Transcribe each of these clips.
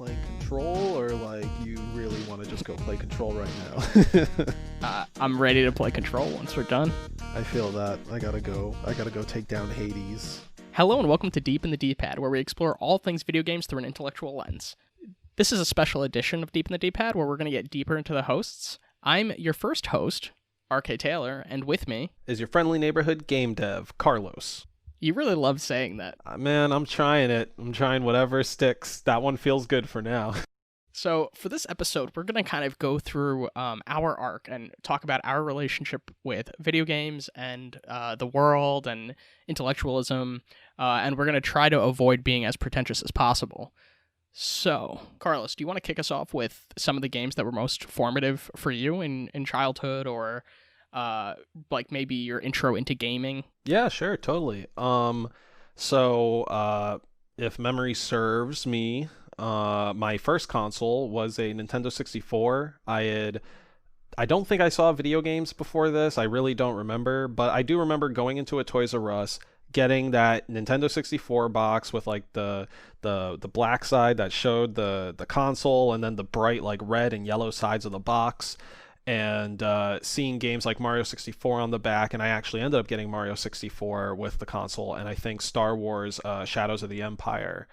playing Control, or like you really want to just go play Control right now? I'm ready to play Control once we're done. I feel that. I gotta go take down Hades. Hello and welcome to Deep in the D-Pad, where we explore all things video games through an intellectual lens. This is a special edition of Deep in the D-Pad, where we're going to get deeper into the hosts. I'm your first host, RK Taylor, and with me is your friendly neighborhood game dev, Carlos. You really love saying that. Man, I'm trying it. I'm trying whatever sticks. That one feels good for now. So for this episode, we're going to kind of go through our arc and talk about our relationship with video games and the world and intellectualism, and we're going to try to avoid being as pretentious as possible. So, Carlos, do you want to kick us off with some of the games that were most formative for you in childhood, or like maybe your intro into gaming? Yeah, sure, totally. So if memory serves me, my first console was a Nintendo 64. I don't think I saw video games before this. I really don't remember, but I do remember going into a Toys R Us, getting that Nintendo 64 box with like the black side that showed the console, and then the bright like red and yellow sides of the box, and seeing games like Mario 64 on the back. And I actually ended up getting Mario 64 with the console, and I think Star Wars Shadows of the Empire.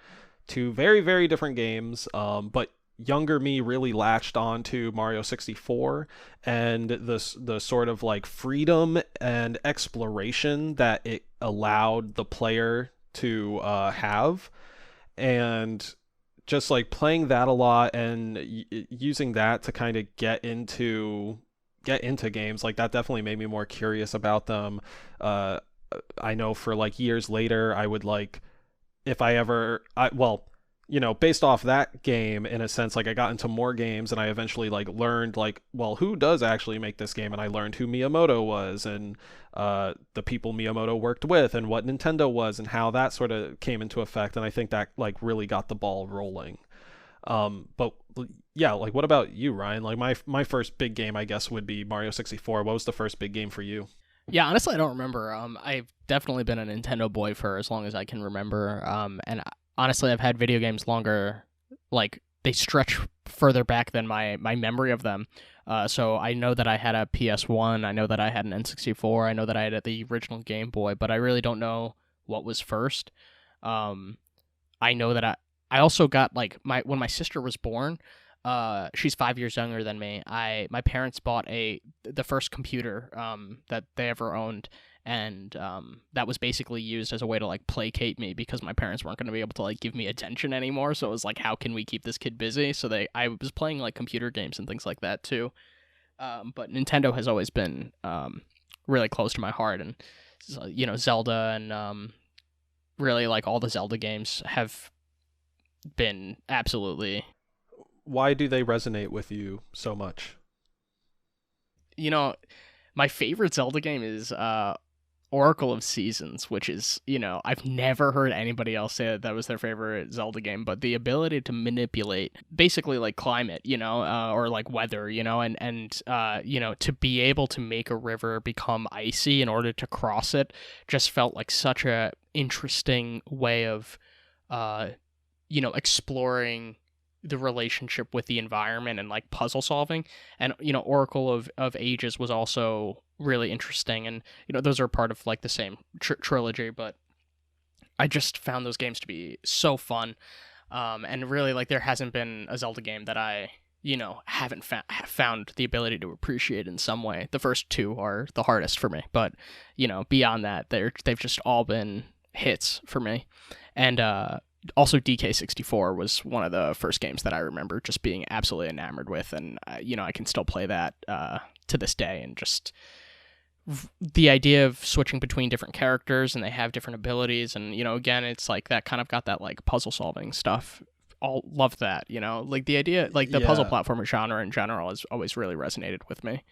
Two very, very different games, but younger me really latched on to Mario 64 and the sort of like freedom and exploration that it allowed the player to have, and just like playing that a lot and using that to kind of get into games like that definitely made me more curious about them. I know for like years later I would like, if I ever, based off that game, in a sense, like I got into more games, and I eventually like learned like, well, who does actually make this game? And I learned who Miyamoto was, and the people Miyamoto worked with, and what Nintendo was, and how that sort of came into effect. And I think that like really got the ball rolling. But yeah, like what about you, Ryan? Like my first big game, I guess, would be Mario 64. What was the first big game for you? Yeah, honestly, I don't remember. I've definitely been a Nintendo boy for as long as I can remember. And honestly, I've had video games longer, like they stretch further back than my memory of them. So I know that I had a PS1, I know that I had an N64, I know that I had the original Game Boy, but I really don't know what was first. I know that I also got like when my sister was born, she's 5 years younger than me. My parents bought the first computer that they ever owned, and that was basically used as a way to like placate me, because my parents weren't going to be able to like give me attention anymore. So it was like, how can we keep this kid busy? So I was playing like computer games and things like that too. But Nintendo has always been really close to my heart, and Zelda and really like all the Zelda games have been absolutely. Why do they resonate with you so much? My favorite Zelda game is Oracle of Seasons, which is, I've never heard anybody else say that was their favorite Zelda game, but the ability to manipulate basically like climate, or like weather, and to be able to make a river become icy in order to cross it just felt like such a interesting way of, exploring the relationship with the environment and like puzzle solving. And Oracle of Ages was also really interesting, and those are part of like the same trilogy, but I just found those games to be so fun, and really like there hasn't been a Zelda game that I haven't found the ability to appreciate in some way. The first two are the hardest for me, but beyond that, they've just all been hits for me. And also, DK64 was one of the first games that I remember just being absolutely enamored with, and I can still play that to this day. And just the idea of switching between different characters, and they have different abilities, and again, it's like that kind of got that like puzzle solving stuff. All loved that, like the idea, like the puzzle platformer genre in general has always really resonated with me.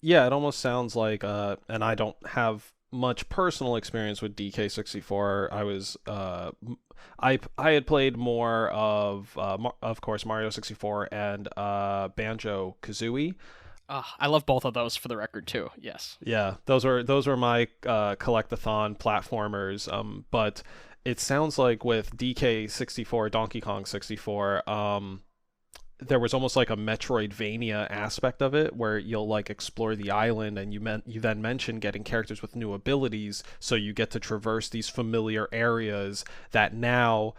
Yeah, it almost sounds like, and I don't have much personal experience with DK64. I was I had played more of course Mario 64 and Banjo Kazooie. I love both of those, for the record, too. Yes. Yeah, those were my collectathon platformers. But it sounds like with DK64, Donkey Kong 64, there was almost like a Metroidvania aspect of it where you'll like explore the island, and you then mention getting characters with new abilities, so you get to traverse these familiar areas that now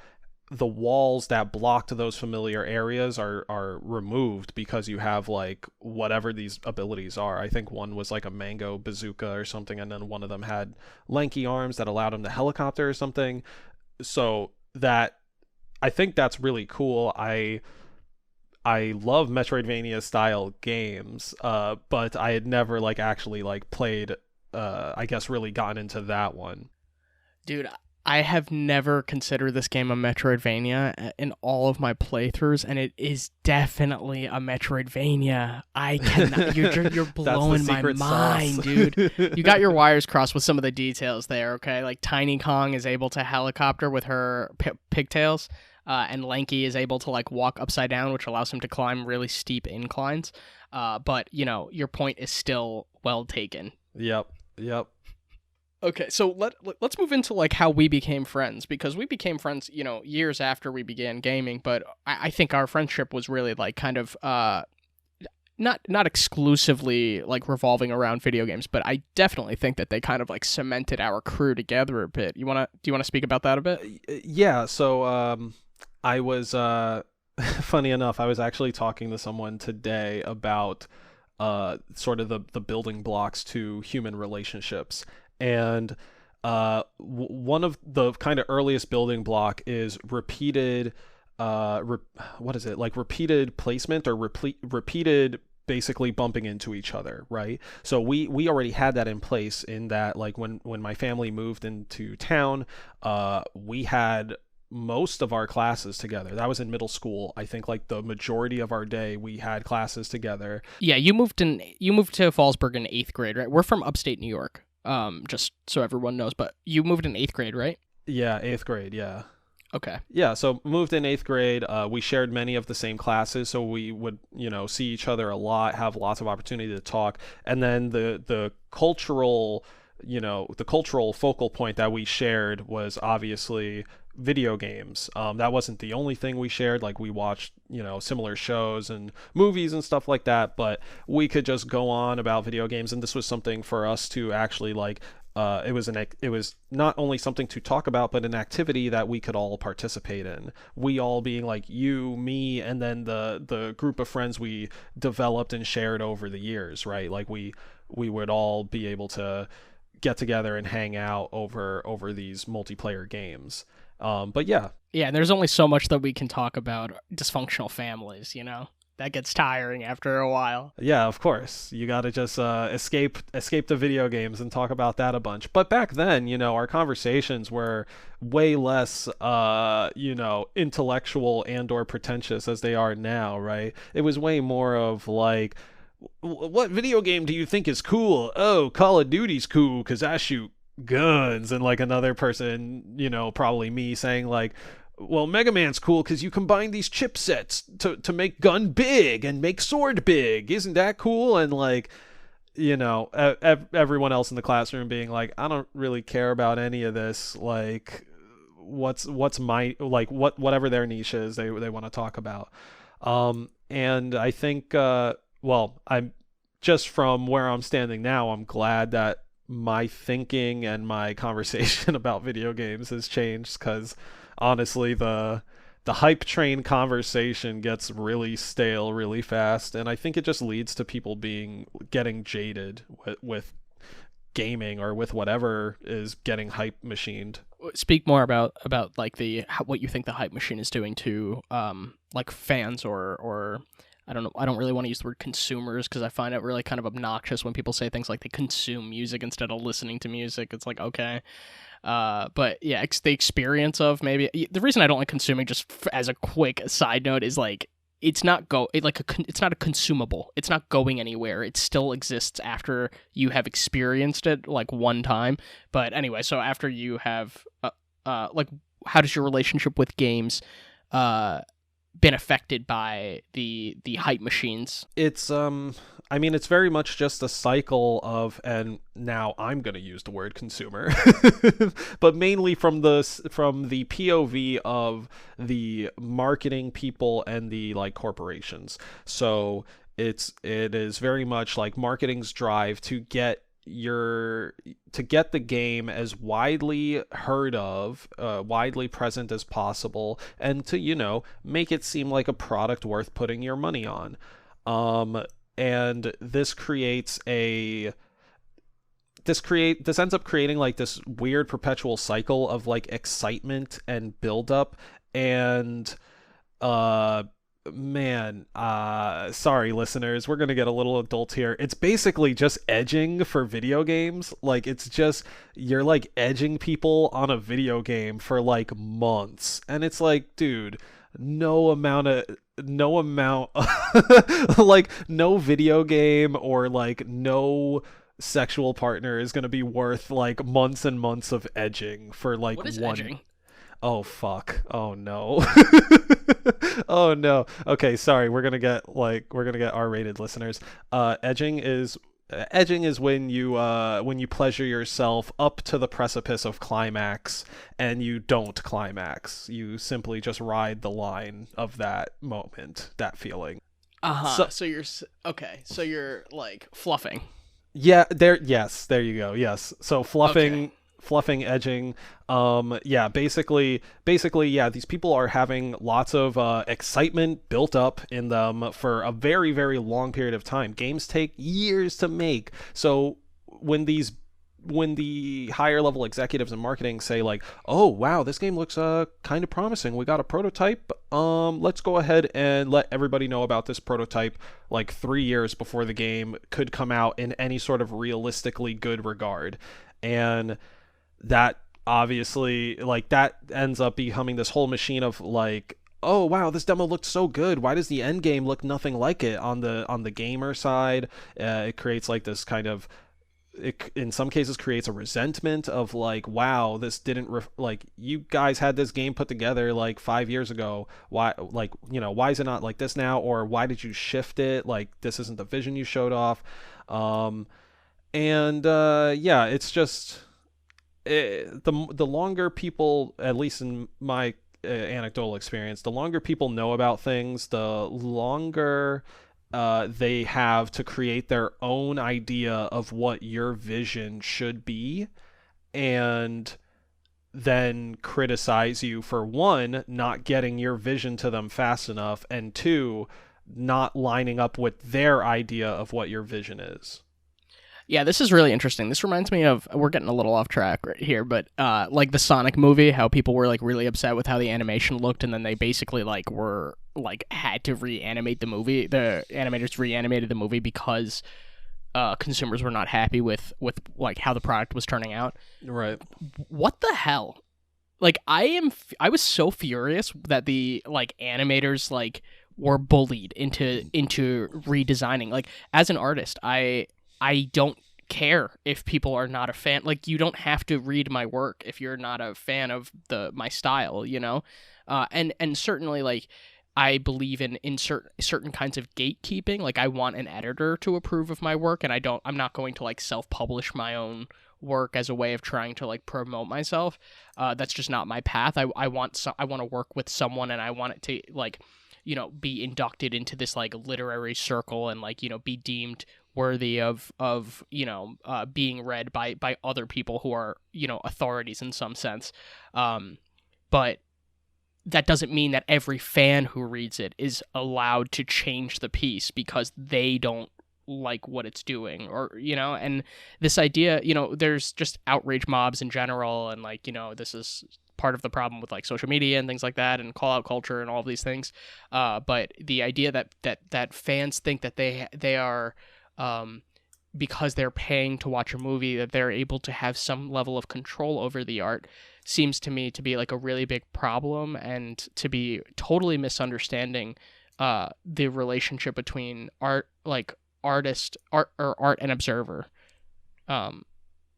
the walls that blocked those familiar areas are removed because you have like whatever these abilities are. I think one was like a mango bazooka or something, and then one of them had lanky arms that allowed him to helicopter or something. So that, I think that's really cool. I love Metroidvania style games, but I had never like actually like played, I guess really gotten into that one. Dude, I have never considered this game a Metroidvania in all of my playthroughs, and it is definitely a Metroidvania. I cannot. You're blowing my mind, dude. You got your wires crossed with some of the details there. Okay, like Tiny Kong is able to helicopter with her pigtails, and Lanky is able to like walk upside down, which allows him to climb really steep inclines. But your point is still well taken. Yep. Okay, so let's move into like how we became friends, because we became friends, years after we began gaming. But I think our friendship was really like kind of not exclusively like revolving around video games, but I definitely think that they kind of like cemented our crew together a bit. Do you wanna speak about that a bit? Yeah. So I was funny enough, I was actually talking to someone today about sort of the building blocks to human relationships. And one of the kind of earliest building block is repeated what is it, like repeated placement or repeated basically bumping into each other, right? So we already had that in place, in that like when my family moved into town, we had most of our classes together. That was in middle school. I think like the majority of our day we had classes together. Yeah, you moved to Fallsburg in 8th grade, right? We're from upstate New York. Just so everyone knows, but you moved in 8th grade, right? Yeah, 8th grade, yeah. Okay. Yeah, so moved in 8th grade. We shared many of the same classes, so we would, see each other a lot, have lots of opportunity to talk. And then the cultural, the cultural focal point that we shared was obviously video games. That wasn't the only thing we shared. Like we watched, similar shows and movies and stuff like that, but we could just go on about video games, and this was something for us to actually like it was not only something to talk about, but an activity that we could all participate in. We all being like you, me, and then the group of friends we developed and shared over the years, right? Like we would all be able to get together and hang out over these multiplayer games. But yeah, and there's only so much that we can talk about dysfunctional families, that gets tiring after a while. Yeah, of course. You got to just escape the video games and talk about that a bunch. But back then, our conversations were way less, intellectual and or pretentious as they are now, right? It was way more of like, what video game do you think is cool? Oh, Call of Duty's cool because I shoot guns. And like another person, probably me, saying like, well, Mega Man's cool because you combine these chipsets to make gun big and make sword big. Isn't that cool? And like, everyone else in the classroom being like, I don't really care about any of this. Like, what's my, like, whatever their niche is, they want to talk about. And I think, I'm just from where I'm standing now, I'm glad that my thinking and my conversation about video games has changed, because honestly, the hype train conversation gets really stale really fast, and I think it just leads to people getting jaded with gaming or with whatever is getting hype machined. Speak more about like what you think the hype machine is doing to like fans or I don't know. I don't really want to use the word consumers, because I find it really kind of obnoxious when people say things like they consume music instead of listening to music. It's like, okay. But yeah, the experience of maybe the reason I don't like consuming, just as a quick side note, is like it's not a consumable. It's not going anywhere. It still exists after you have experienced it like one time. But anyway, so after you have like, how does your relationship with games been affected by the hype machines. It's I mean, it's very much just a cycle of, and now I'm going to use the word consumer, but mainly from the POV of the marketing people and the like corporations. So it is very much like marketing's drive to get the game as widely heard of, widely present as possible, and to make it seem like a product worth putting your money on. And this ends up creating like this weird perpetual cycle of like excitement and buildup. And sorry listeners, we're gonna get a little adult here. It's basically just edging for video games. Like, it's just, you're like edging people on a video game for like months, and it's like, dude, no amount like no video game or like no sexual partner is going to be worth like months and months of edging for like What is one edging? Oh fuck. Oh no. Oh no. Okay, sorry. We're going to get R-rated listeners. Edging is when you pleasure yourself up to the precipice of climax and you don't climax. You simply just ride the line of that moment, that feeling. So you're okay. So you're like fluffing. Yeah, there you go. Yes. So fluffing, edging. Basically, yeah, these people are having lots of excitement built up in them for a very, very long period of time. Games take years to make. So when the higher level executives in marketing say like, oh wow, this game looks kind of promising, we got a prototype, let's go ahead and let everybody know about this prototype like 3 years before the game could come out in any sort of realistically good regard. And that obviously, like, that ends up becoming this whole machine of like, oh wow, this demo looked so good, why does the end game look nothing like it on the gamer side? It creates like this kind of, it in some cases creates a resentment of like, wow, this didn't like, you guys had this game put together like 5 years ago, why, like, why is it not like this now, or why did you shift it, like this isn't the vision you showed off. It's just the longer people, at least in my anecdotal experience, the longer people know about things, the longer they have to create their own idea of what your vision should be, and then criticize you for, one, not getting your vision to them fast enough, and two, not lining up with their idea of what your vision is. Yeah, this is really interesting. This reminds me of, we're getting a little off track right here, but like the Sonic movie, how people were like really upset with how the animation looked, and then they basically like were like had to reanimate the movie. The animators reanimated the movie because consumers were not happy with like how the product was turning out. Right. What the hell? Like, I was so furious that the like animators like were bullied into redesigning. Like, as an artist, I don't care if people are not a fan. Like, you don't have to read my work if you're not a fan of my style, and certainly, like, I believe in certain kinds of gatekeeping. Like, I want an editor to approve of my work, and I'm not going to like self-publish my own work as a way of trying to like promote myself. That's just not my path. I want to work with someone, and I want it to like, be inducted into this like literary circle, and like, be deemed worthy of being read by other people who are authorities in some sense, but that doesn't mean that every fan who reads it is allowed to change the piece because they don't like what it's doing, or and this idea, there's just outrage mobs in general, and like, this is part of the problem with like social media and things like that, and call out culture and all of these things, but the idea that fans think that they are, because they're paying to watch a movie, that they're able to have some level of control over the art, seems to me to be like a really big problem, and to be totally misunderstanding the relationship between art and observer.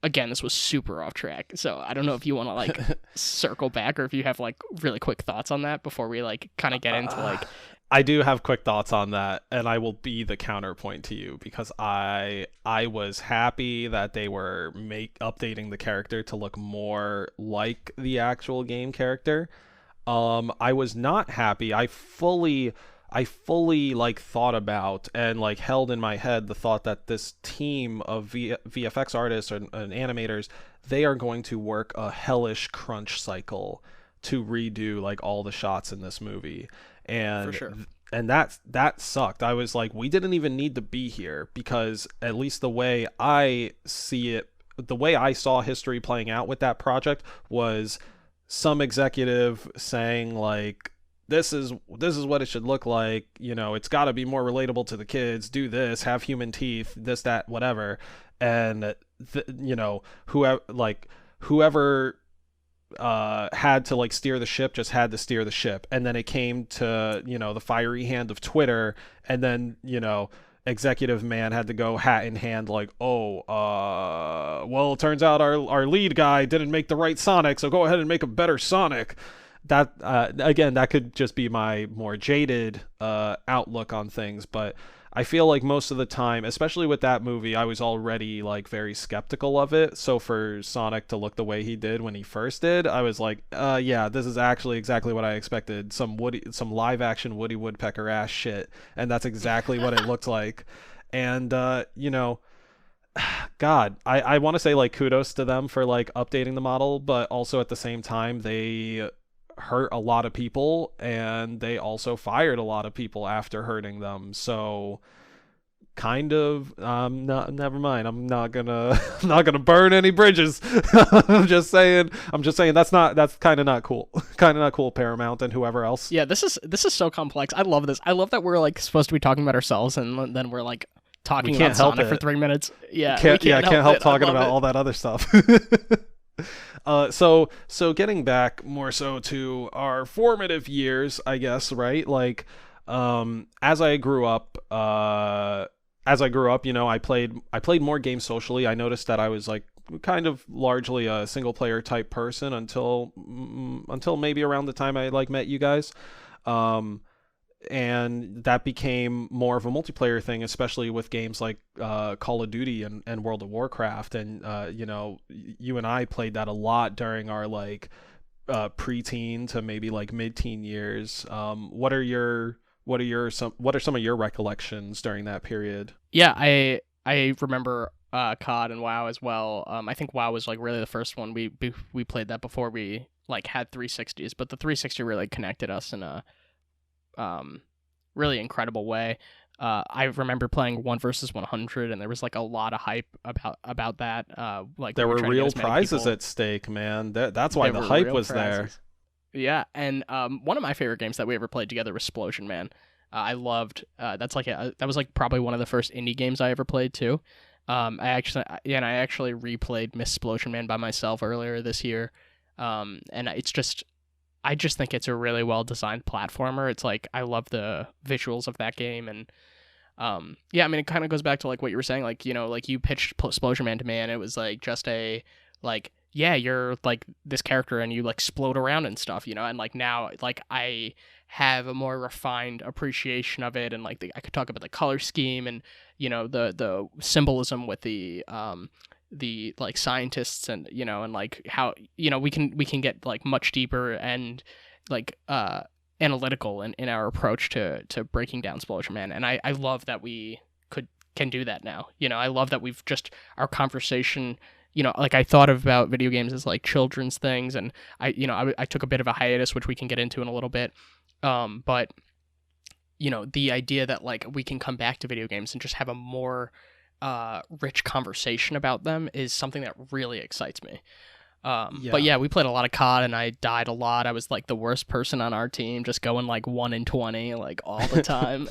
again, this was super off track, so I don't know if you want to like circle back or if you have like really quick thoughts on that before we like kind of get into like. I do have quick thoughts on that, and I will be the counterpoint to you because I was happy that they were updating the character to look more like the actual game character. I was not happy. I fully like thought about and like held in my head the thought that this team of VFX artists and animators, they are going to work a hellish crunch cycle to redo like all the shots in this movie. And For sure. and that sucked. I was like, we didn't even need to be here, because at least the way I see it, the way I saw history playing out with that project was some executive saying like, this is what it should look like, you know, it's got to be more relatable to the kids, do this, have human teeth, this, that, whatever. And you know, whoever had to like steer the ship just had to steer the ship. And then it came to, you know, the fiery hand of Twitter, and then, you know, executive man had to go hat in hand like, well, it turns out our lead guy didn't make the right Sonic, so go ahead and make a better Sonic. That again, that could just be my more jaded outlook on things, but I feel like most of the time, especially with that movie, I was already like very skeptical of it. So for Sonic to look the way he did when he first did, I was like, yeah, this is actually exactly what I expected. Some live action Woody Woodpecker ass shit, and that's exactly what it looked like. And you know, God, I want to say like kudos to them for like updating the model, but also at the same time they hurt a lot of people, and they also fired a lot of people after hurting them. So kind of never mind, I'm not gonna burn any bridges. I'm just saying that's kind of not cool. Kind of not cool, Paramount and whoever else. Yeah, this is so complex. I love this. I love that we're like supposed to be talking about ourselves, and then we're like talking about Sonic for 3 minutes. Yeah, can't help talking about all that other stuff. So getting back more so to our formative years, I guess, right? Like, as I grew up, you know, I played more games socially. I noticed that I was like kind of largely a single player type person until maybe around the time I like met you guys. And that became more of a multiplayer thing, especially with games like Call of Duty and World of Warcraft. And you know, you and I played that a lot during our like preteen to maybe like mid-teen years. What are some of your recollections during that period? Yeah, I remember COD and WoW as well. I think WoW was like really the first one we played that before we like had 360s, but the 360 really connected us in a really incredible way. I remember playing 1 versus 100, and there was like a lot of hype about that. Like there were real prizes at stake, man. That's why the hype was there. Yeah, and one of my favorite games that we ever played together was Splosion Man. I loved that was like probably one of the first indie games I ever played too. I actually replayed Miss Splosion Man by myself earlier this year, and I just think it's a really well designed platformer. It's like I love the visuals of that game, and yeah, I mean it kind of goes back to like what you were saying, like, you know, like you pitched Splosion Man to me, and it was like just a like, yeah, you're like this character and you like explode around and stuff, you know, and like now like I have a more refined appreciation of it, and like I could talk about the color scheme and, you know, the symbolism with the like scientists, and, you know, and like how, you know, we can get like much deeper and like analytical in our approach to breaking down Splosion Man, and I love that we can do that now. You know, I love that we've just our conversation, you know, like I thought about video games as like children's things, and I took a bit of a hiatus, which we can get into in a little bit, but you know, the idea that like we can come back to video games and just have a more rich conversation about them is something that really excites me. But yeah, we played a lot of COD, and I died a lot. I was like the worst person on our team, just going like 1 in 20 like all the time.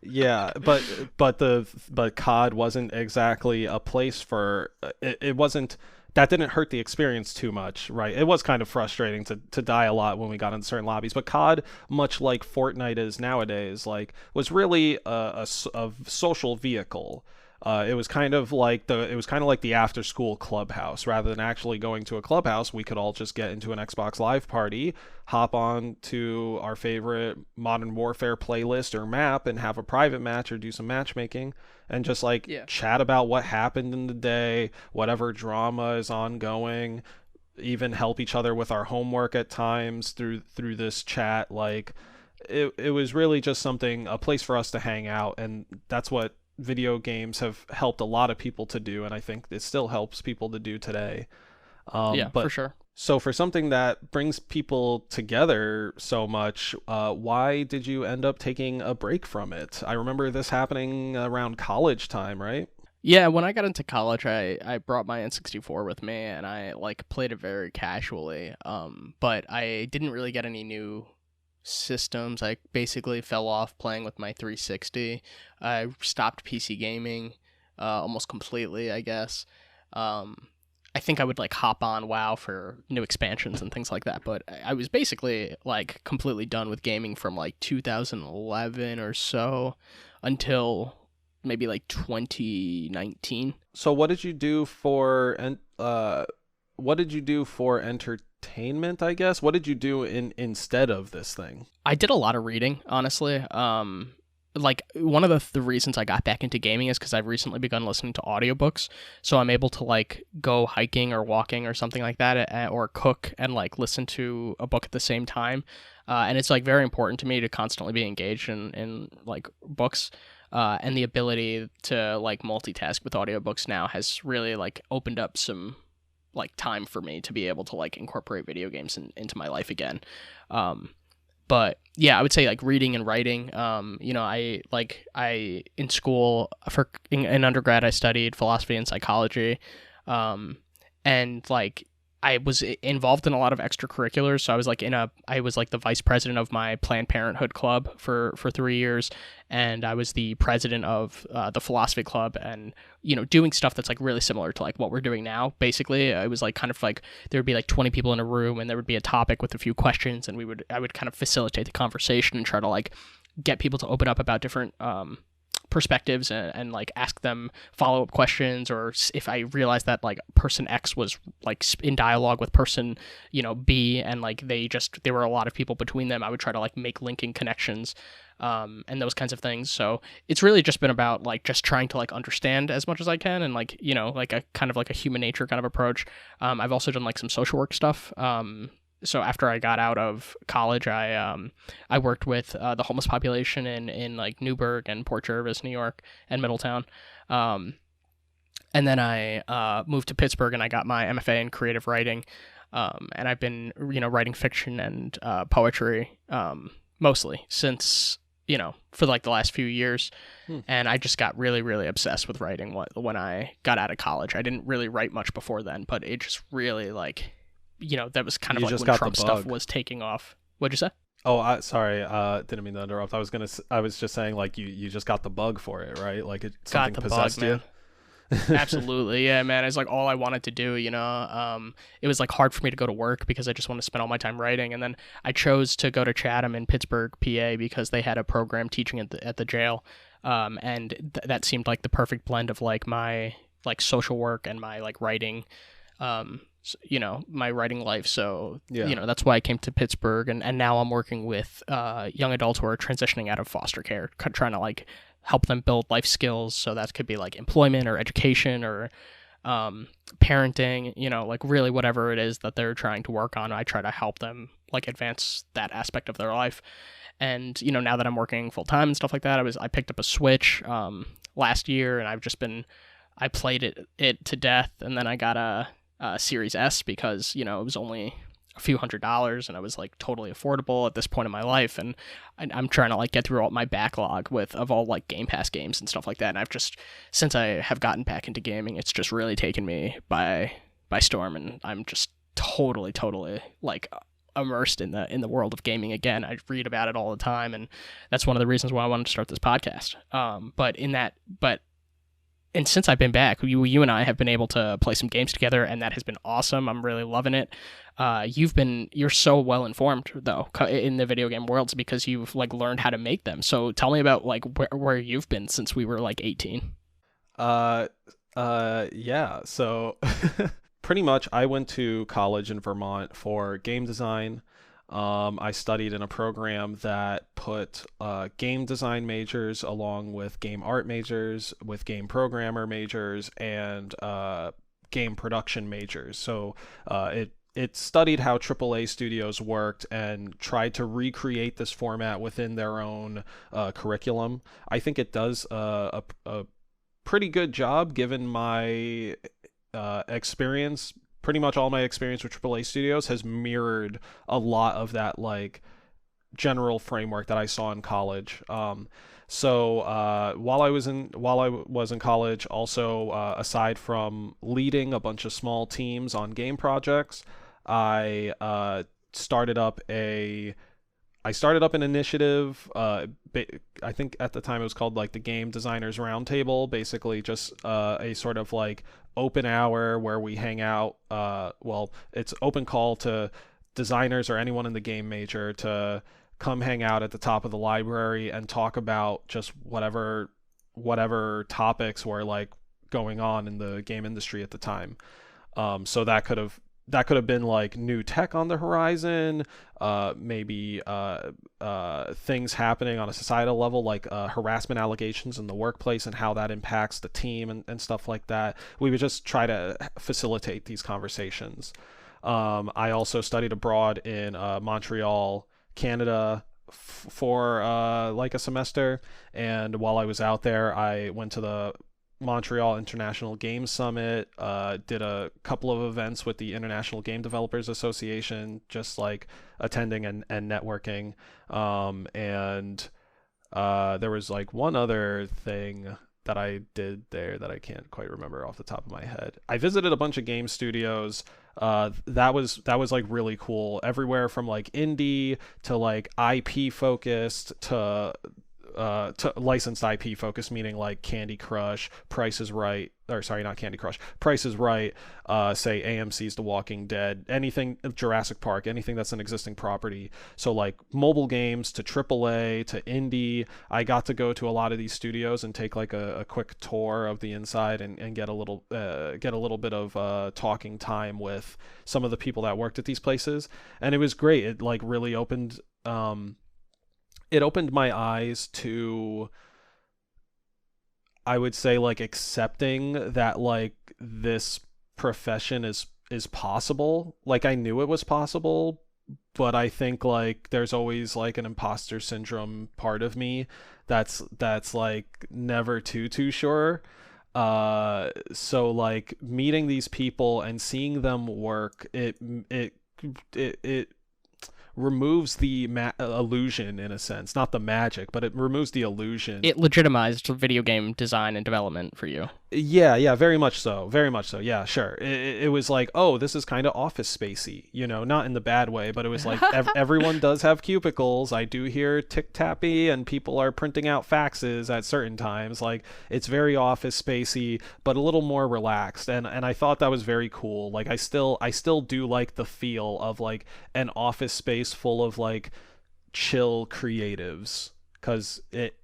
Yeah, but COD wasn't exactly a place for it wasn't, that didn't hurt the experience too much, right? It was kind of frustrating to die a lot when we got into certain lobbies, but COD, much like Fortnite is nowadays, like was really a social vehicle. It was kind of like the after school clubhouse. Rather than actually going to a clubhouse, we could all just get into an Xbox Live party, hop on to our favorite Modern Warfare playlist or map, and have a private match or do some matchmaking, and just like Yeah. chat about what happened in the day, whatever drama is ongoing, even help each other with our homework at times through this chat. Like it was really just a place for us to hang out, and that's what video games have helped a lot of people to do, and I think it still helps people to do today. Yeah, But for sure. so for something that brings people together so much, why did you end up taking a break from it? I remember this happening around college time, right? Yeah, when I got into college, I brought my N64 with me, and I like played it very casually. But I didn't really get any new systems. I basically fell off playing with my 360. I stopped PC gaming almost completely, I guess. I think I would like hop on WoW for new expansions and things like that, but I was basically like completely done with gaming from like 2011 or so until maybe like 2019. So what did you do for entertainment, I guess? What did you do instead of this thing? I did a lot of reading, honestly. Like one of the reasons I got back into gaming is because I've recently begun listening to audiobooks, so I'm able to like go hiking or walking or something like that, or cook and like listen to a book at the same time. And it's like very important to me to constantly be engaged in like books. And the ability to like multitask with audiobooks now has really like opened up some like time for me to be able to like incorporate video games into my life again. But yeah, I would say like reading and writing. I in school in undergrad I studied philosophy and psychology, and like I was involved in a lot of extracurriculars. So I was like I was like the vice president of my Planned Parenthood club for 3 years, and I was the president of the philosophy club, and doing stuff that's like really similar to like what we're doing now. Basically, it was like kind of like there would be like 20 people in a room, and there would be a topic with a few questions, and I would kind of facilitate the conversation and try to like get people to open up about different perspectives and like ask them follow-up questions, or if I realized that like person X was like in dialogue with person B, and like there were a lot of people between them, I would try to like make linking connections, and those kinds of things. So it's really just been about like just trying to like understand as much as I can, and like like a kind of like a human nature kind of approach. I've also done like some social work stuff. So after I got out of college, I worked with the homeless population in like Newburgh and Port Jervis, New York, and Middletown. And then I moved to Pittsburgh, and I got my MFA in creative writing. And I've been writing fiction and poetry mostly since for like the last few years. And I just got really, really obsessed with writing when I got out of college. I didn't really write much before then, but it just really like that was kind of like when Trump stuff was taking off. What'd you say? Oh, sorry. Didn't mean to interrupt. I was just saying like you just got the bug for it, right? Like something possessed you. Absolutely, yeah, man. It's like all I wanted to do. It was like hard for me to go to work because I just wanted to spend all my time writing. And then I chose to go to Chatham in Pittsburgh, PA, because they had a program teaching at the jail, and that seemed like the perfect blend of like my like social work and my like writing. My writing life. So, yeah. That's why I came to Pittsburgh. And now I'm working with young adults who are transitioning out of foster care, trying to like help them build life skills. So that could be like employment or education or parenting, like really whatever it is that they're trying to work on. I try to help them like advance that aspect of their life. And, now that I'm working full time and stuff like that, I picked up a Switch last year, and I played it to death. And then I got a Series S because it was only a few $100s, and I was like totally affordable at this point in my life, and I'm trying to like get through all my backlog of all like Game Pass games and stuff like that. And I've just, since I have gotten back into gaming, it's just really taken me by storm, and I'm just totally like immersed in the world of gaming again. I read about it all the time, and that's one of the reasons why I wanted to start this podcast. And since I've been back, you and I have been able to play some games together, and that has been awesome. I'm really loving it. You're so well informed though in the video game worlds because you've like learned how to make them. So tell me about like where you've been since we were like 18. Uh, yeah. So pretty much, I went to college in Vermont for game design. I studied in a program that put game design majors along with game art majors, with game programmer majors, and game production majors. So it studied how AAA studios worked and tried to recreate this format within their own curriculum. I think it does a pretty good job given my experience. Pretty much all my experience with AAA studios has mirrored a lot of that like general framework that I saw in college. While I was in college, also aside from leading a bunch of small teams on game projects, I started up a I started up an initiative. I think at the time it was called like the Game Designers Roundtable. Basically, just a sort of like open hour where we hang out. Well, it's open call to designers or anyone in the game major to come hang out at the top of the library and talk about just whatever topics were like going on in the game industry at the time. So that could have been like new tech on the horizon, maybe things happening on a societal level, like harassment allegations in the workplace and how that impacts the team and stuff like that. We would just try to facilitate these conversations. I also studied abroad in Montreal, Canada, for like a semester, and while I was out there, I went to the Montreal International Game Summit, did a couple of events with the International Game Developers Association, just like attending and networking. And there was like one other thing that I did there that I can't quite remember off the top of my head. I visited a bunch of game studios. That was like really cool. Everywhere from like indie to like IP focused to licensed IP focus, meaning like Candy Crush, Price is Right, or sorry, not Candy Crush, Price is Right, say AMC's The Walking Dead, anything Jurassic Park, anything that's an existing property. So like mobile games to AAA to indie. I got to go to a lot of these studios and take like a quick tour of the inside and get a little bit of talking time with some of the people that worked at these places, and it was great. It like really opened my eyes to, I would say, like accepting that like this profession is possible. Like I knew it was possible, but I think like there's always like an imposter syndrome part of me that's like never too sure. So like meeting these people and seeing them work, it removes the illusion in a sense, not the magic, but it removes the illusion. It legitimized video game design and development for you. Yeah, very much so, very much so. Yeah, sure. It was like, oh, this is kind of office spacey, not in the bad way, but it was like everyone does have cubicles. I do hear tick tappy, and people are printing out faxes at certain times. Like it's very office spacey, but a little more relaxed, and I thought that was very cool. Like I still do like the feel of like an office space full of like chill creatives, because it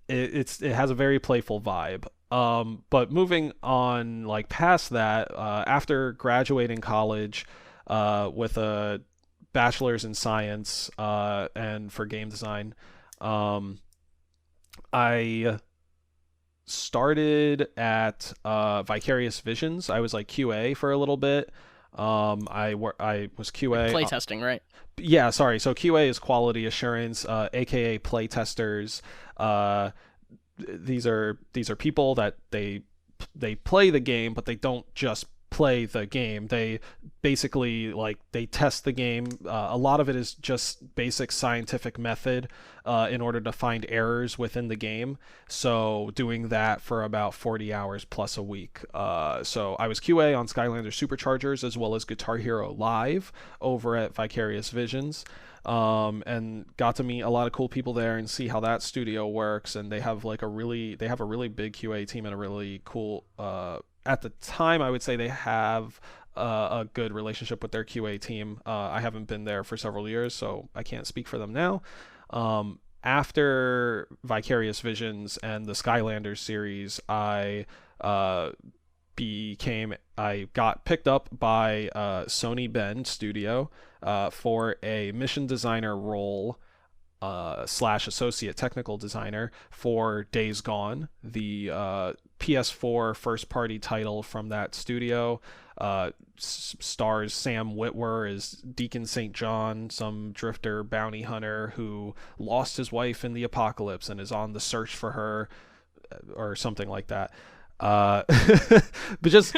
has a very playful vibe. But moving on, like past that, after graduating college, with a bachelor's in science, and for game design, I started at Vicarious Visions. I was like QA for a little bit. I was QA. Playtesting, right? Yeah, sorry. So QA is quality assurance, aka playtesters. These are people that they play the game, but they don't just play the game. They basically like they test the game. A lot of it is just basic scientific method in order to find errors within the game. So doing that for about 40 hours plus a week. So I was QA on Skylander Superchargers as well as Guitar Hero Live over at Vicarious Visions. And got to meet a lot of cool people there and see how that studio works. And they have a really big QA team and a really cool, at the time I would say they have a good relationship with their QA team. I haven't been there for several years, so I can't speak for them now. after Vicarious Visions and the Skylanders series, I got picked up by Sony Bend Studio for a mission designer role slash associate technical designer for Days Gone, the PS4 first party title from that studio. Stars Sam Witwer as Deacon St. John, some drifter bounty hunter who lost his wife in the apocalypse and is on the search for her, or something like that. But just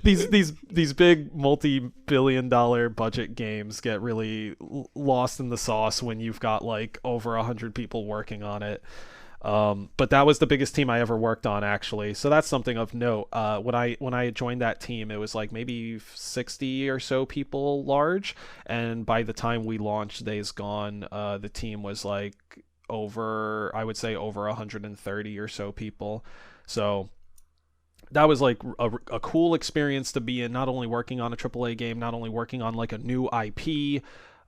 these big multi-billion-dollar budget games get really lost in the sauce when you've got like over 100 people working on it. But that was the biggest team I ever worked on, actually. So that's something of note. When I joined that team, it was like maybe 60 or so people large, and by the time we launched Days Gone, the team was like I would say over 130 or so people. So that was like a cool experience to be in, not only working on a AAA game, not only working on like a new IP,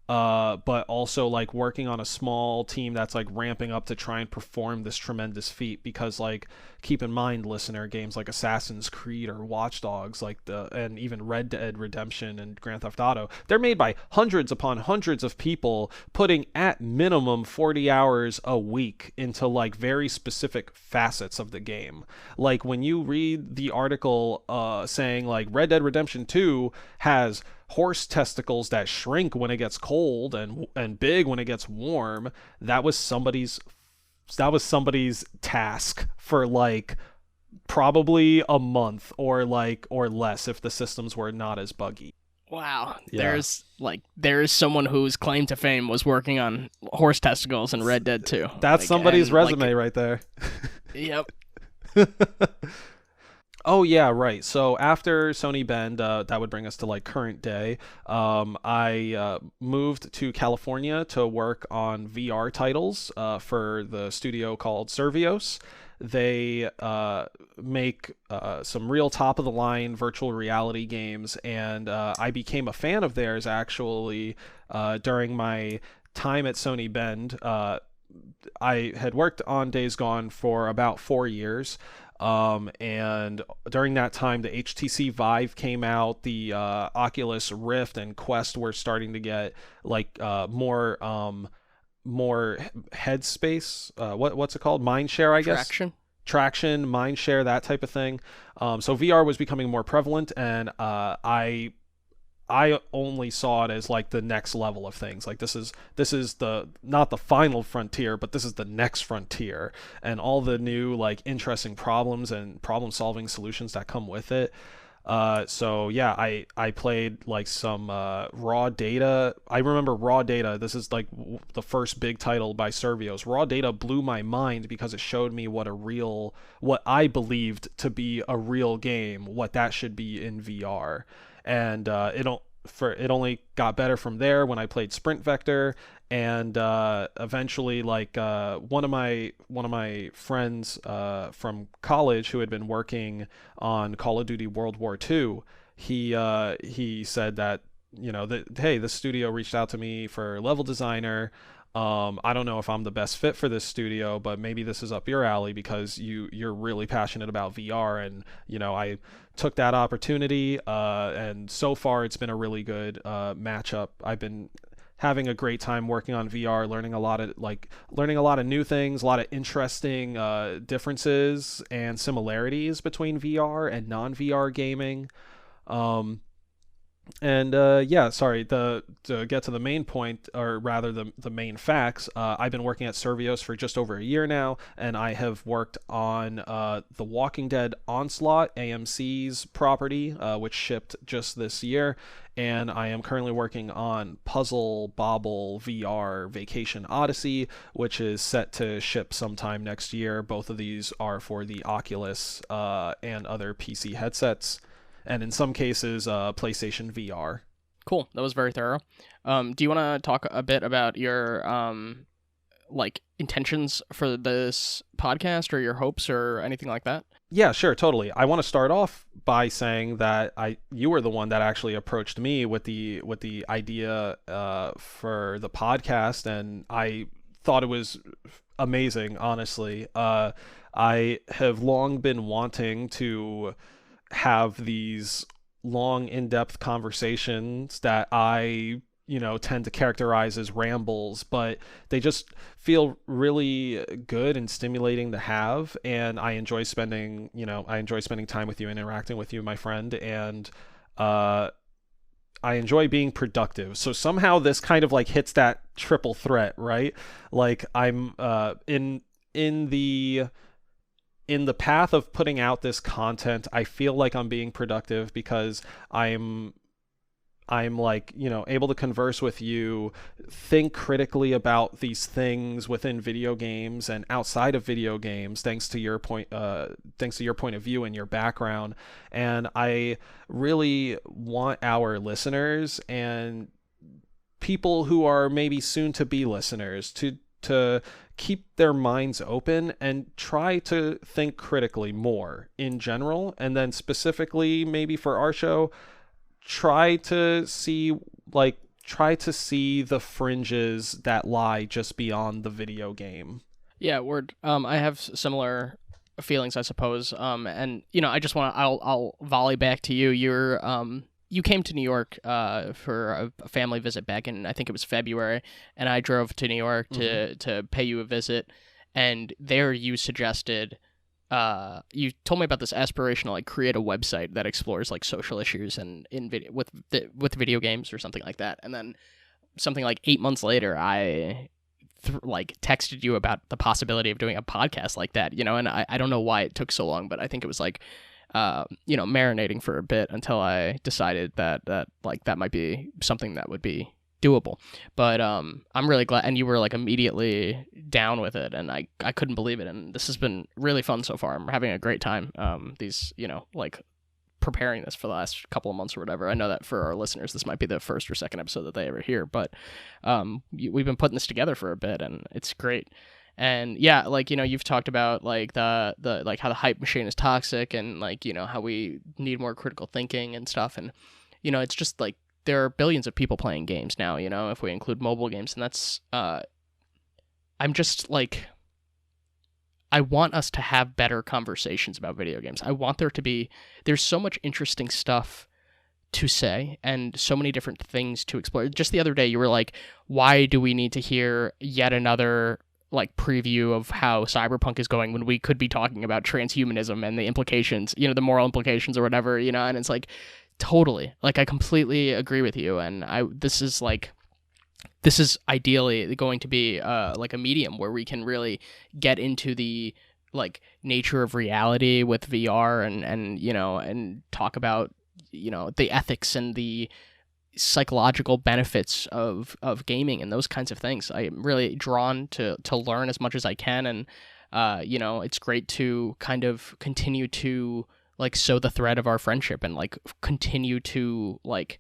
but also like working on a small team that's like ramping up to try and perform this tremendous feat. Because like, keep in mind, listener, games like Assassin's Creed or Watch Dogs, and even Red Dead Redemption and Grand Theft Auto, they're made by hundreds upon hundreds of people putting at minimum 40 hours a week into like very specific facets of the game. Like when you read the article saying like Red Dead Redemption 2 has horse testicles that shrink when it gets cold and big when it gets warm, that was somebody's task for like probably a month or less if the systems were not as buggy. Wow. Yeah. There's someone whose claim to fame was working on horse testicles in Red Dead 2. That's somebody's resume right there. Yep. Oh yeah, right. So after Sony Bend, that would bring us to like current day. I moved to California to work on VR titles for the studio called Servios. They make some real top of the line virtual reality games, and I became a fan of theirs actually during my time at Sony Bend. I had worked on Days Gone for about 4 years. And during that time, the HTC Vive came out, the Oculus Rift and Quest were starting to get like more headspace. What's it called? Mindshare, I guess. Traction, mindshare, that type of thing. So VR was becoming more prevalent, and I only saw it as like the next level of things. Like this is the not the final frontier, but this is the next frontier, and all the new like interesting problems and problem solving solutions that come with it. So yeah, I played like some Raw Data. I remember Raw Data. This is like the first big title by Servios. Raw Data blew my mind because it showed me what I believed to be a real game, what that should be in VR. And it only got better from there when I played Sprint Vector, and eventually, like one of my friends from college who had been working on Call of Duty World War II, he said that, you know, that hey, this studio reached out to me for level designer. I don't know if I'm the best fit for this studio, but maybe this is up your alley because you're really passionate about VR. And, you know, I took that opportunity, and so far it's been a really good matchup. I've been having a great time working on VR, learning a lot of new things, a lot of interesting differences and similarities between VR and non-VR gaming. To get to the main point, or rather the main facts, I've been working at Servios for just over a year now, and I have worked on The Walking Dead Onslaught, AMC's property, which shipped just this year, and I am currently working on Puzzle Bobble VR Vacation Odyssey, which is set to ship sometime next year. Both of these are for the Oculus and other PC headsets, and in some cases, PlayStation VR. Cool. That was very thorough. Do you want to talk a bit about your intentions for this podcast, or your hopes, or anything like that? Yeah, sure, totally. I want to start off by saying that you were the one that actually approached me with the idea for the podcast, and I thought it was amazing, honestly. I have long been wanting to have these long, in-depth conversations that I, tend to characterize as rambles, but they just feel really good and stimulating to have. And I enjoy spending time with you and interacting with you, my friend. And I enjoy being productive. So somehow this kind of like hits that triple threat, right? Like I'm in the path of putting out this content. I feel like I'm being productive because I'm like, able to converse with you, think critically about these things within video games and outside of video games, thanks to your point of view and your background. And I really want our listeners and people who are maybe soon to be listeners to keep their minds open and try to think critically more in general, and then specifically maybe for our show, try to see the fringes that lie just beyond the video game. Yeah, word. I have similar feelings, I suppose. And I just want to. I'll volley back to you. You came to New York for a family visit back in, I think it was February, and I drove to New York to pay you a visit, and there you suggested. You told me about this aspiration to like create a website that explores like social issues and with video games or something like that. And then something like 8 months later, I texted you about the possibility of doing a podcast like that, and I don't know why it took so long, but I think it was like, marinating for a bit until I decided that like that might be something that would be doable. But I'm really glad, and you were like immediately down with it, and I couldn't believe it, and this has been really fun so far. I'm having a great time these like preparing this for the last couple of months or whatever. I know that for our listeners this might be the first or second episode that they ever hear, but we've been putting this together for a bit, and it's great. And yeah, like, you've talked about like the like how the hype machine is toxic, and like, how we need more critical thinking and stuff, and it's just like there are billions of people playing games now, if we include mobile games. And that's, I'm just like, I want us to have better conversations about video games. I want there's so much interesting stuff to say and so many different things to explore. Just the other day, you were like, why do we need to hear yet another like preview of how Cyberpunk is going when we could be talking about transhumanism and the implications, the moral implications or whatever, and it's like, totally, like I completely agree with you, and this is ideally going to be like a medium where we can really get into the like nature of reality with VR and talk about the ethics and the psychological benefits of gaming and those kinds of things. I'm really drawn to learn as much as I can, and it's great to kind of continue to like sow the thread of our friendship and like continue to like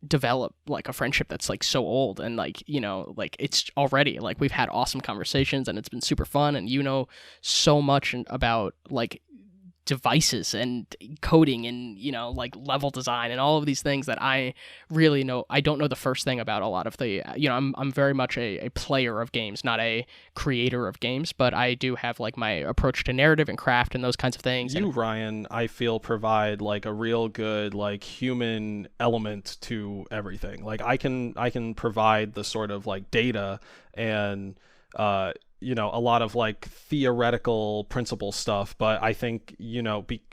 develop like a friendship that's like so old, and like like it's already like we've had awesome conversations and it's been super fun, and so much about like devices and coding and like level design and all of these things that I really know. I don't know the first thing about a lot of the I'm very much a player of games, not a creator of games, but I do have like my approach to narrative and craft and those kinds of things. Ryan, I feel provide like a real good like human element to everything. Like I can provide the sort of like data and a lot of like theoretical principle stuff, but I think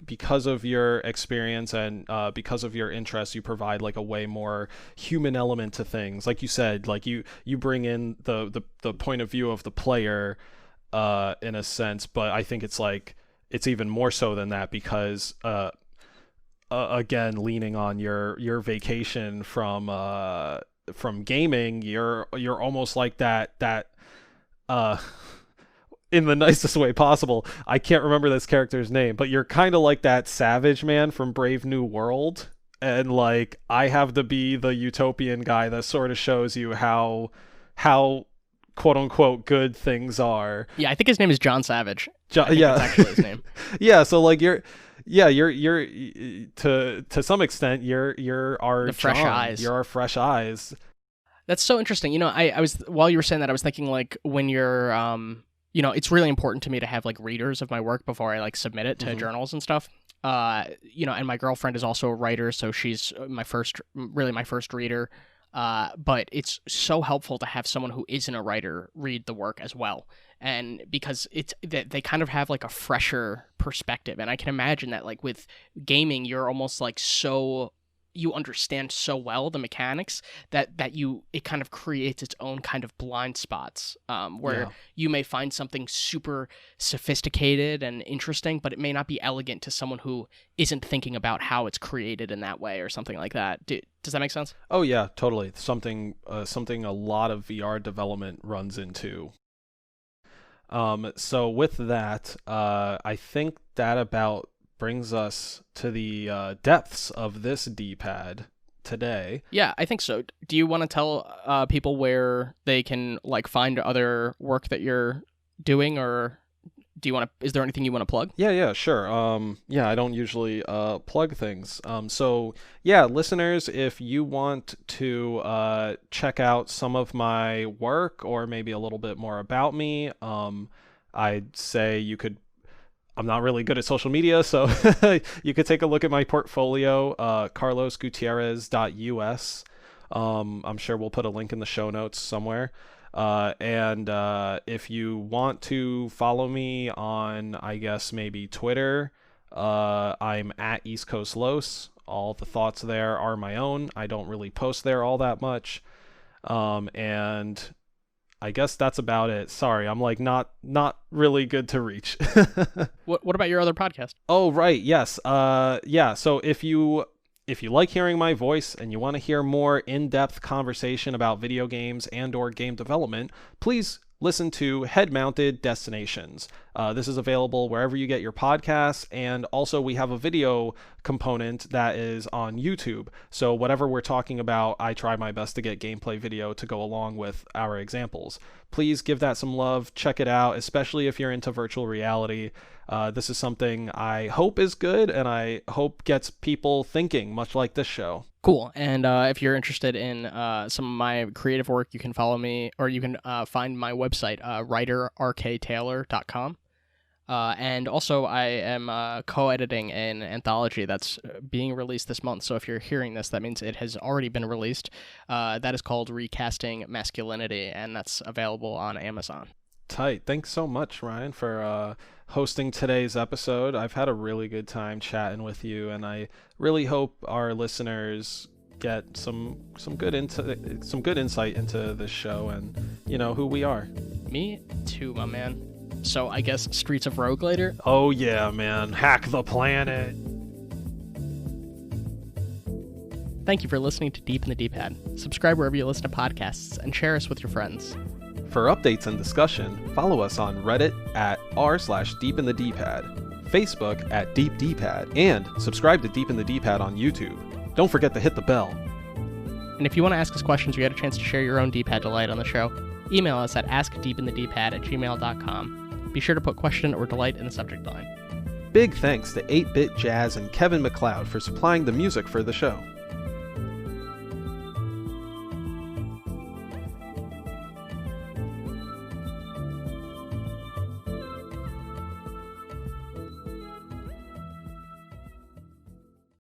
because of your experience and because of your interests, you provide like a way more human element to things. Like you said, like you bring in the point of view of the player in a sense, but I think it's like it's even more so than that, because again, leaning on your vacation from gaming, you're almost like that in the nicest way possible. I can't remember this character's name, but you're kind of like that savage man from Brave New World, and like I have to be the utopian guy that sort of shows you how quote unquote good things are. Yeah, I think his name is John Savage. Yeah, that's actually his name. Yeah, so like you're to some extent you're our the fresh John. eyes. You're our fresh eyes. That's so interesting. I was, while you were saying that, I was thinking like when you're, it's really important to me to have like readers of my work before I like submit it to journals and stuff. And my girlfriend is also a writer, so she's my first reader. But it's so helpful to have someone who isn't a writer read the work as well. And because they kind of have like a fresher perspective. And I can imagine that like with gaming, you're almost like you understand so well the mechanics that it kind of creates its own kind of blind spots, where you may find something super sophisticated and interesting, but it may not be elegant to someone who isn't thinking about how it's created in that way or something like that. Does that make sense? Oh yeah, totally. Something a lot of VR development runs into. So with that, I think that about brings us to the depths of this D-pad today. Yeah, I think so. Do you want to tell people where they can like find other work that you're doing, or is there anything you want to plug? Yeah, sure. I don't usually plug things. So yeah, listeners, if you want to check out some of my work or maybe a little bit more about me, I'd say you could. I'm not really good at social media, so you could take a look at my portfolio, carlosgutierrez.us. I'm sure we'll put a link in the show notes somewhere. And if you want to follow me on, I guess, maybe Twitter, I'm at East Coast Los. All the thoughts there are my own. I don't really post there all that much. And I guess that's about it. Sorry, I'm like not really good to reach. What about your other podcast? Oh, right. Yes. So if you like hearing my voice and you want to hear more in-depth conversation about video games and or game development, please listen to Head Mounted Destinations. This is available wherever you get your podcasts, and also we have a video component that is on YouTube. So whatever we're talking about, I try my best to get gameplay video to go along with our examples. Please give that some love, check it out, especially if you're into virtual reality. This is something I hope is good, and I hope gets people thinking, much like this show. Cool. And if you're interested in some of my creative work, you can follow me, or you can find my website, writerrktaylor.com. And also, I am co-editing an anthology that's being released this month. So if you're hearing this, that means it has already been released. That is called Recasting Masculinity, and that's available on Amazon. Tight. Thanks so much, Ryan, for hosting today's episode. I've had a really good time chatting with you, and I really hope our listeners get some good insight into this show and who we are. Me too, my man. So I guess Streets of Rogue later? Oh yeah, man. Hack the planet. Thank you for listening to Deep in the D-pad. Subscribe wherever you listen to podcasts and share us with your friends. For updates and discussion, follow us on Reddit at r/deepinthedpad, Facebook at deepdpad, and subscribe to Deep in the D-pad on YouTube. Don't forget to hit the bell. And if you want to ask us questions or get a chance to share your own D-pad delight on the show, email us at askdeepinthedpad@gmail.com. Be sure to put question or delight in the subject line. Big thanks to 8-Bit Jazz and Kevin MacLeod for supplying the music for the show.